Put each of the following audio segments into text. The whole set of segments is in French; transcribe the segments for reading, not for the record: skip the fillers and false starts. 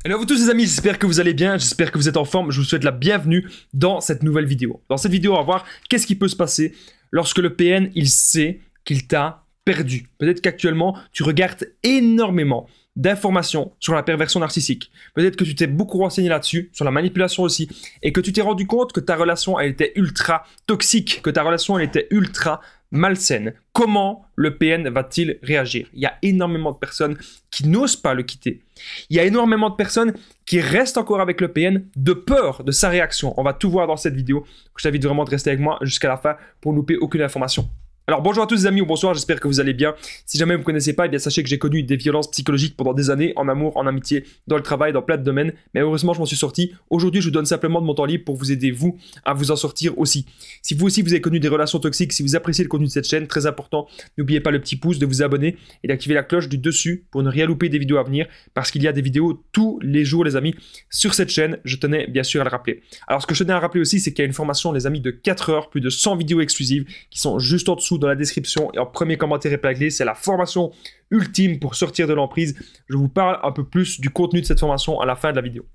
Hello à vous tous les amis, j'espère que vous allez bien, j'espère que vous êtes en forme, je vous souhaite la bienvenue dans cette nouvelle vidéo. Dans cette vidéo, on va voir qu'est-ce qui peut se passer lorsque le PN, il sait qu'il t'a perdu. Peut-être qu'actuellement, tu regardes énormément d'informations sur la perversion narcissique. Peut-être que tu t'es beaucoup renseigné là-dessus, sur la manipulation aussi, et que tu t'es rendu compte que ta relation, elle était ultra toxique, que ta relation, elle était ultra malsaine. Comment le PN va-t-il réagir? Il y a énormément de personnes qui n'osent pas le quitter. Il y a énormément de personnes qui restent encore avec le PN de peur de sa réaction. On va tout voir dans cette vidéo. Je t'invite vraiment de rester avec moi jusqu'à la fin pour ne louper aucune information. Alors bonjour à tous les amis ou bonsoir, j'espère que vous allez bien. Si jamais vous ne me connaissez pas, eh bien sachez que j'ai connu des violences psychologiques pendant des années, en amour, en amitié, dans le travail, dans plein de domaines. Mais heureusement, je m'en suis sorti. Aujourd'hui, je vous donne simplement de mon temps libre pour vous aider, vous, à vous en sortir aussi. Si vous aussi, vous avez connu des relations toxiques, si vous appréciez le contenu de cette chaîne, très important, n'oubliez pas le petit pouce, de vous abonner et d'activer la cloche du dessus pour ne rien louper des vidéos à venir, parce qu'il y a des vidéos tous les jours, les amis, sur cette chaîne. Je tenais bien sûr à le rappeler. Alors, ce que je tenais à rappeler aussi, c'est qu'il y a une formation, les amis, de 4 heures, plus de 100 vidéos exclusives qui sont juste en dessous dans la description et en premier commentaire épinglé. C'est la formation ultime pour sortir de l'emprise. Je vous parle un peu plus du contenu de cette formation à la fin de la vidéo.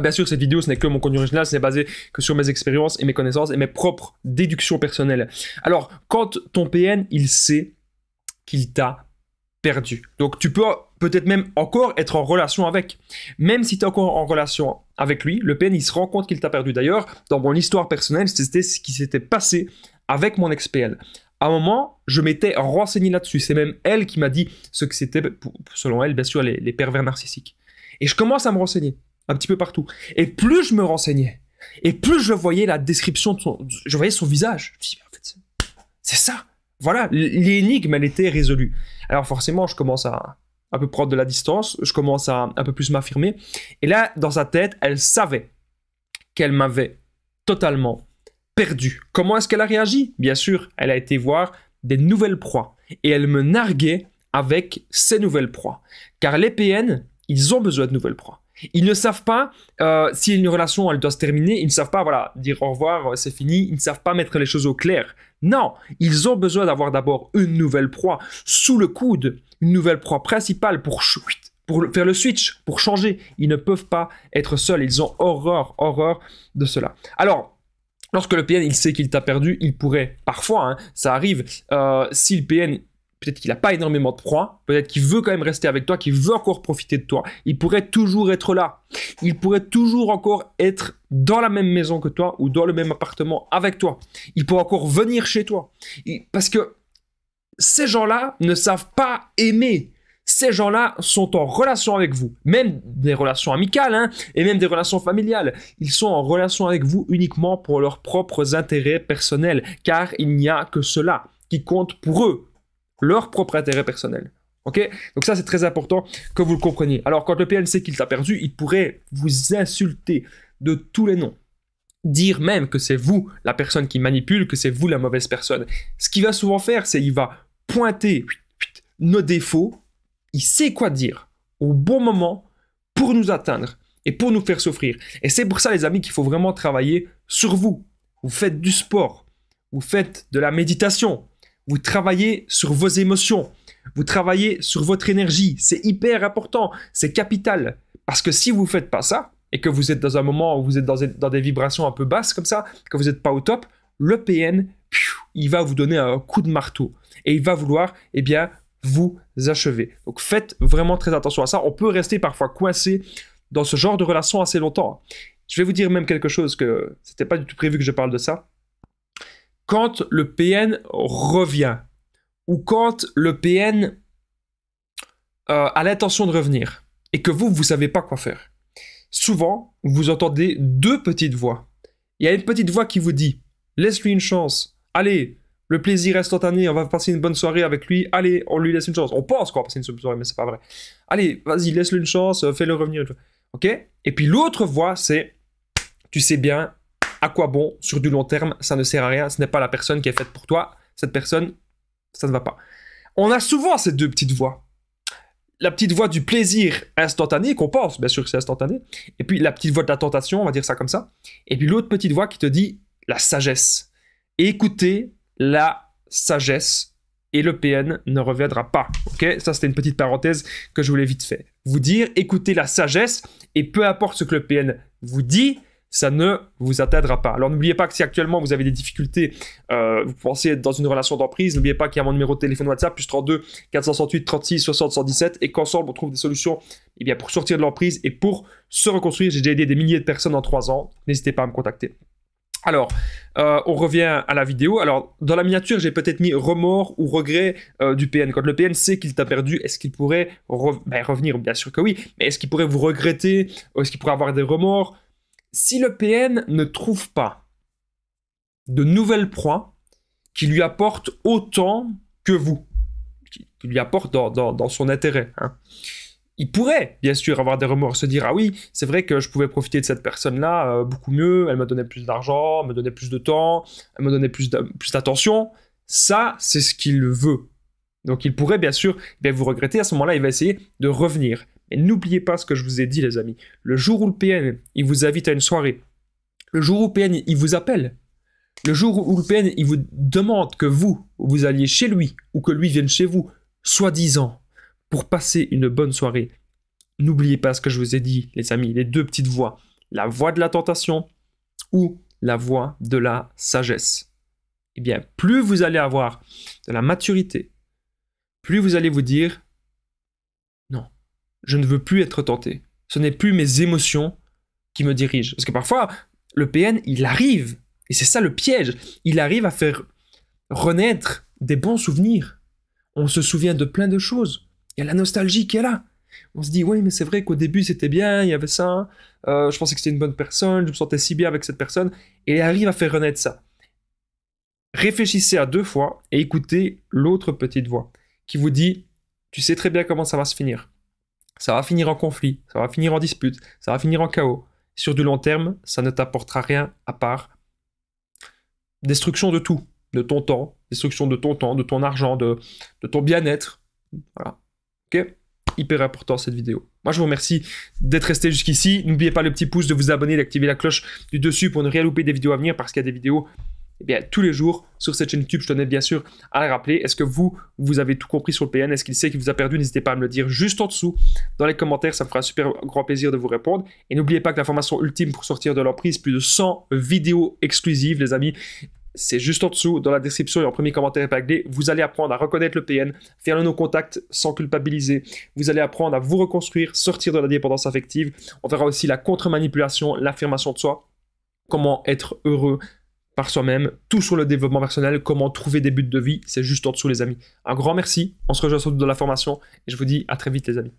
Bien sûr, cette vidéo, ce n'est que mon contenu original, ce n'est basé que sur mes expériences et mes connaissances et mes propres déductions personnelles. Alors, quand ton PN, il sait qu'il t'a perdu. Donc, tu peux peut-être même encore être en relation avec. Même si tu es encore en relation avec lui, le PN, il se rend compte qu'il t'a perdu. D'ailleurs, dans mon histoire personnelle, c'était ce qui s'était passé avec mon ex-PN. À un moment, je m'étais renseigné là-dessus. C'est même elle qui m'a dit ce que c'était, selon elle, bien sûr, les pervers narcissiques. Et je commence à me renseigner un petit peu partout. Et plus je me renseignais, et plus je voyais la description de je voyais son visage. Je me dis, en fait, c'est ça. Voilà, l'énigme, elle était résolue. Alors forcément, je commence à un peu prendre de la distance, je commence à un peu plus m'affirmer. Et là, dans sa tête, elle savait qu'elle m'avait totalement perdu. Comment est-ce qu'elle a réagi? Bien sûr, elle a été voir des nouvelles proies. Et elle me narguait avec ces nouvelles proies. Car les PN, ils ont besoin de nouvelles proies. Ils ne savent pas si une relation elle doit se terminer, ils ne savent pas voilà, dire au revoir, c'est fini, ils ne savent pas mettre les choses au clair. Non, ils ont besoin d'avoir d'abord une nouvelle proie sous le coude, une nouvelle proie principale pour faire le switch, pour changer. Ils ne peuvent pas être seuls, ils ont horreur de cela. Alors, lorsque le PN il sait qu'il t'a perdu, il pourrait, parfois, ça arrive, si le PN peut-être qu'il n'a pas énormément de proies, peut-être qu'il veut quand même rester avec toi, qu'il veut encore profiter de toi. Il pourrait toujours être là. Il pourrait toujours encore être dans la même maison que toi ou dans le même appartement avec toi. Il pourrait encore venir chez toi. Parce que ces gens-là ne savent pas aimer. Ces gens-là sont en relation avec vous. Même des relations amicales et même des relations familiales. Ils sont en relation avec vous uniquement pour leurs propres intérêts personnels. Car il n'y a que cela qui compte pour eux. Leur propre intérêt personnel. Ok? Donc ça, c'est très important que vous le compreniez. Alors, quand le PN sait qu'il t'a perdu, il pourrait vous insulter de tous les noms. Dire même que c'est vous la personne qui manipule, que c'est vous la mauvaise personne. Ce qu'il va souvent faire, c'est qu'il va pointer nos défauts. Il sait quoi dire au bon moment pour nous atteindre et pour nous faire souffrir. Et c'est pour ça, les amis, qu'il faut vraiment travailler sur vous. Vous faites du sport. Vous faites de la méditation. Vous travaillez sur vos émotions, vous travaillez sur votre énergie. C'est hyper important, c'est capital. Parce que si vous ne faites pas ça, et que vous êtes dans un moment où vous êtes dans des vibrations un peu basses comme ça, que vous n'êtes pas au top, le PN, il va vous donner un coup de marteau. Et il va vouloir, eh bien, vous achever. Donc faites vraiment très attention à ça. On peut rester parfois coincé dans ce genre de relation assez longtemps. Je vais vous dire même quelque chose que ce n'était pas du tout prévu que je parle de ça. Quand le PN revient, ou quand le PN a l'intention de revenir, et que vous ne savez pas quoi faire, souvent, vous entendez deux petites voix. Il y a une petite voix qui vous dit « Laisse-lui une chance. Allez, le plaisir instantané, on va passer une bonne soirée avec lui. Allez, on lui laisse une chance. » On pense qu'on va passer une bonne soirée, mais c'est pas vrai. « Allez, vas-y, laisse-lui une chance, fais-le revenir. » Ok? Et puis l'autre voix, c'est « Tu sais bien, à quoi bon, sur du long terme, ça ne sert à rien, ce n'est pas la personne qui est faite pour toi, cette personne, ça ne va pas. » On a souvent ces deux petites voix. La petite voix du plaisir instantané, qu'on pense, bien sûr que c'est instantané, et puis la petite voix de la tentation, on va dire ça comme ça, et puis l'autre petite voix qui te dit la sagesse. Écoutez la sagesse et le PN ne reviendra pas. Ok, ça c'était une petite parenthèse que je voulais vite faire. Vous dire, écoutez la sagesse et peu importe ce que le PN vous dit, ça ne vous atteindra pas. Alors n'oubliez pas que si actuellement vous avez des difficultés, vous pensez être dans une relation d'emprise, n'oubliez pas qu'il y a mon numéro de téléphone WhatsApp, plus 32 468 36 60 117, et qu'ensemble on trouve des solutions pour sortir de l'emprise et pour se reconstruire. J'ai déjà aidé des milliers de personnes en 3 ans, n'hésitez pas à me contacter. Alors, on revient à la vidéo. Alors, dans la miniature, j'ai peut-être mis remords ou regret du PN. Quand le PN sait qu'il t'a perdu, est-ce qu'il pourrait revenir? Bien sûr que oui, mais est-ce qu'il pourrait vous regretter? Est-ce qu'il pourrait avoir des remords? Si le PN ne trouve pas de nouvelles proies qui lui apportent autant que vous, qui lui apportent dans son intérêt, hein, il pourrait, bien sûr, avoir des remords, se dire « Ah oui, c'est vrai que je pouvais profiter de cette personne-là beaucoup mieux, elle me donnait plus d'argent, elle me donnait plus de temps, elle me donnait plus d'attention. » Ça, c'est ce qu'il veut. Donc il pourrait, bien sûr, vous regretter. À ce moment-là, il va essayer de revenir. Mais n'oubliez pas ce que je vous ai dit, les amis. Le jour où le PN, il vous invite à une soirée, le jour où le PN, il vous appelle, le jour où le PN, il vous demande que vous alliez chez lui ou que lui vienne chez vous, soi-disant, pour passer une bonne soirée, n'oubliez pas ce que je vous ai dit, les amis, les deux petites voies. La voie de la tentation ou la voie de la sagesse. Eh bien, plus vous allez avoir de la maturité, plus vous allez vous dire « Non, je ne veux plus être tenté. Ce n'est plus mes émotions qui me dirigent. » Parce que parfois, le PN, il arrive, et c'est ça le piège, il arrive à faire renaître des bons souvenirs. On se souvient de plein de choses. Il y a la nostalgie qui est là. On se dit, oui, mais c'est vrai qu'au début, c'était bien, il y avait ça, je pensais que c'était une bonne personne, je me sentais si bien avec cette personne, et il arrive à faire renaître ça. Réfléchissez à 2 fois et écoutez l'autre petite voix qui vous dit, tu sais très bien comment ça va se finir. Ça va finir en conflit, ça va finir en dispute, ça va finir en chaos. Sur du long terme, ça ne t'apportera rien à part destruction de tout, de ton temps, destruction de ton argent, de ton bien-être. Voilà. Ok ? Hyper important cette vidéo. Moi, je vous remercie d'être resté jusqu'ici. N'oubliez pas le petit pouce, de vous abonner, d'activer la cloche du dessus pour ne rien louper des vidéos à venir, parce qu'il y a des vidéos tous les jours sur cette chaîne YouTube. Je tenais bien sûr à la rappeler. Est-ce que vous avez tout compris sur le PN? Est-ce qu'il sait qu'il vous a perdu? N'hésitez pas à me le dire juste en dessous dans les commentaires. Ça me fera un super grand plaisir de vous répondre. Et n'oubliez pas que la formation ultime pour sortir de l'emprise, plus de 100 vidéos exclusives, les amis. C'est juste en dessous, dans la description et en premier commentaire épinglé. Vous allez apprendre à reconnaître le PN, faire le no-contact sans culpabiliser. Vous allez apprendre à vous reconstruire, sortir de la dépendance affective. On verra aussi la contre-manipulation, l'affirmation de soi, comment être heureux par soi-même, tout sur le développement personnel, comment trouver des buts de vie. C'est juste en dessous, les amis. Un grand merci. On se rejoint surtout dans la formation et je vous dis à très vite, les amis.